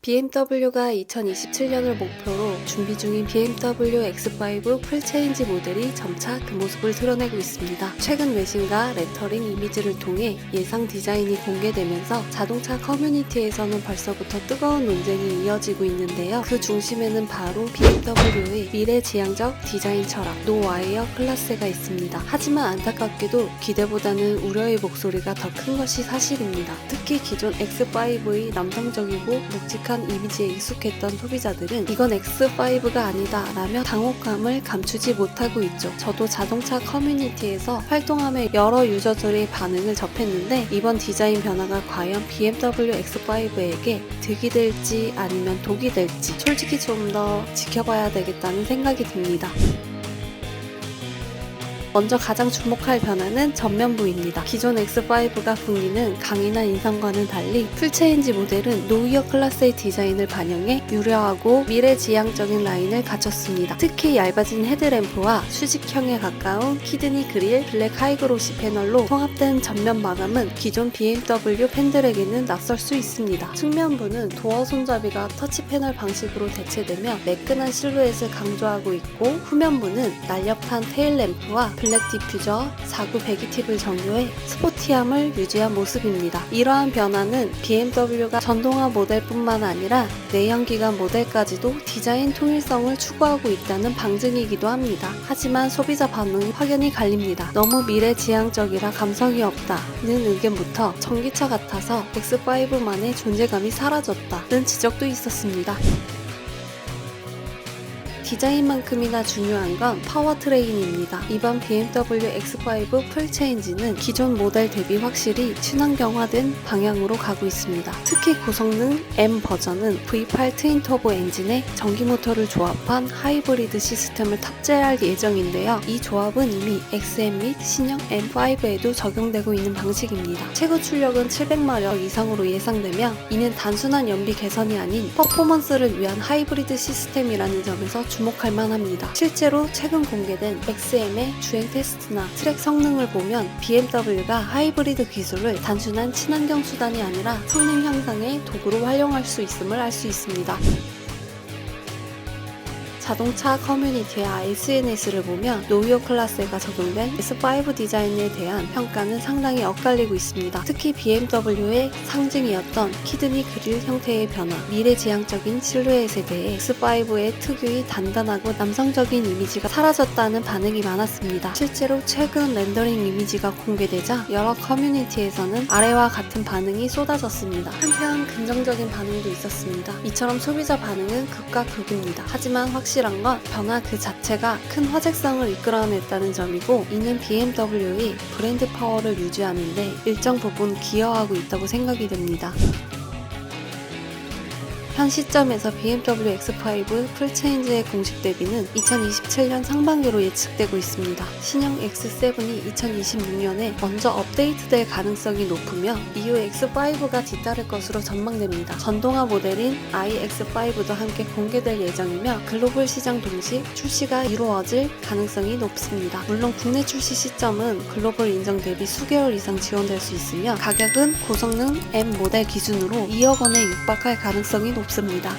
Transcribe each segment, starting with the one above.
BMW가 2027년을 목표로 준비 중인 BMW X5 풀체인지 모델이 점차 그 모습을 드러내고 있습니다. 최근 외신과 레터링 이미지를 통해 예상 디자인이 공개되면서 자동차 커뮤니티에서는 벌써부터 뜨거운 논쟁이 이어지고 있는데요. 그 중심에는 바로 BMW의 미래지향적 디자인 철학, 노 와이어 클래스가 있습니다. 하지만 안타깝게도 기대보다는 우려의 목소리가 더 큰 것이 사실입니다. 특히 기존 X5의 남성적이고 묵직한 이미지에 익숙했던 소비자들은 이건 X5가 아니다 라며 당혹감을 감추지 못하고 있죠. 저도 자동차 커뮤니티에서 활동하며 여러 유저들의 반응을 접했는데 이번 디자인 변화가 과연 BMW X5에게 득이 될지 아니면 독이 될지 솔직히 좀 더 지켜봐야 되겠다는 생각이 듭니다. 먼저 가장 주목할 변화는 전면부입니다. 기존 X5가 풍기는 강인한 인상과는 달리 풀체인지 모델은 노이어 클래스의 디자인을 반영해 유려하고 미래지향적인 라인을 갖췄습니다. 특히 얇아진 헤드램프와 수직형에 가까운 키드니 그릴 블랙 하이그로시 패널로 통합된 전면 마감은 기존 BMW 팬들에게는 낯설 수 있습니다. 측면부는 도어 손잡이가 터치 패널 방식으로 대체되며 매끈한 실루엣을 강조하고 있고 후면부는 날렵한 테일램프와 블랙 디퓨저, 4구 배기 팁을 정교해 스포티함을 유지한 모습입니다. 이러한 변화는 BMW가 전동화 모델뿐만 아니라 내연기관 모델까지도 디자인 통일성을 추구하고 있다는 방증이기도 합니다. 하지만 소비자 반응이 확연히 갈립니다. 너무 미래지향적이라 감성이 없다는 의견부터 전기차 같아서 X5만의 존재감이 사라졌다는 지적도 있었습니다. 디자인만큼이나 중요한 건 파워트레인입니다. 이번 BMW X5 풀체인지는 기존 모델 대비 확실히 친환경화된 방향으로 가고 있습니다. 특히 고성능 M 버전은 V8 트윈터보 엔진에 전기 모터를 조합한 하이브리드 시스템을 탑재할 예정인데요. 이 조합은 이미 XM 및 신형 M5에도 적용되고 있는 방식입니다. 최고 출력은 700마력 이상으로 예상되며 이는 단순한 연비 개선이 아닌 퍼포먼스를 위한 하이브리드 시스템이라는 점에서 주목할 만합니다. 실제로 최근 공개된 XM의 주행 테스트나 트랙 성능을 보면 BMW가 하이브리드 기술을 단순한 친환경 수단이 아니라 성능 향상의 도구로 활용할 수 있음을 알 수 있습니다. 자동차 커뮤니티와 SNS를 보면 노이어 클래스가 적용된 S5 디자인에 대한 평가는 상당히 엇갈리고 있습니다. 특히 BMW의 상징이었던 키드니 그릴 형태의 변화, 미래지향적인 실루엣에 대해 X5의 특유의 단단하고 남성적인 이미지가 사라졌다는 반응이 많았습니다. 실제로 최근 렌더링 이미지가 공개되자 여러 커뮤니티에서는 아래와 같은 반응이 쏟아졌습니다. 한편 긍정적인 반응도 있었습니다. 이처럼 소비자 반응은 극과 극입니다. 하지만 확실한 건 변화 그 자체가 큰 화제성을 이끌어냈다는 점이고 이는 BMW의 브랜드 파워를 유지하는 데 일정 부분 기여하고 있다고 생각이 됩니다. 현 시점에서 BMW X5 풀체인지의 공식 데뷔는 2027년 상반기로 예측되고 있습니다. 신형 X7이 2026년에 먼저 업데이트될 가능성이 높으며 이후 X5가 뒤따를 것으로 전망됩니다. 전동화 모델인 iX5도 함께 공개될 예정이며 글로벌 시장 동시 출시가 이루어질 가능성이 높습니다. 물론 국내 출시 시점은 글로벌 인정 대비 수개월 이상 지연될 수 있으며 가격은 고성능 M 모델 기준으로 2억 원에 육박할 가능성이 높습니다.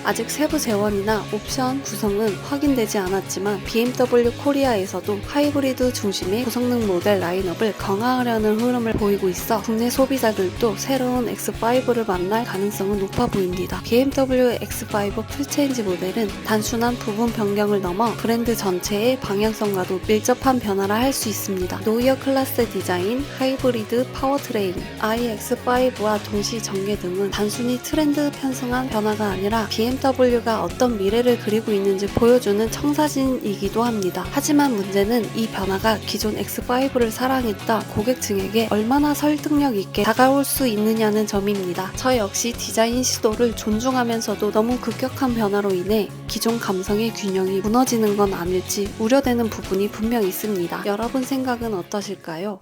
아직 세부 재원이나 옵션 구성은 확인되지 않았지만 BMW 코리아에서도 하이브리드 중심의 고성능 모델 라인업을 강화하려는 흐름을 보이고 있어 국내 소비자들도 새로운 X5를 만날 가능성은 높아 보입니다. BMW X5 풀체인지 모델은 단순한 부분 변경을 넘어 브랜드 전체의 방향성과도 밀접한 변화를 할 수 있습니다. 노이어 클래스 디자인, 하이브리드 파워트레인, iX5와 동시 전개 등은 단순히 트렌드 편승한 변화가 아니라 BMW가 어떤 미래를 그리고 있는지 보여주는 청사진이기도 합니다. 하지만 문제는 이 변화가 기존 X5를 사랑했던 고객층에게 얼마나 설득력 있게 다가올 수 있느냐는 점입니다. 저 역시 디자인 시도를 존중하면서도 너무 급격한 변화로 인해 기존 감성의 균형이 무너지는 건 아닐지 우려되는 부분이 분명 있습니다. 여러분 생각은 어떠실까요?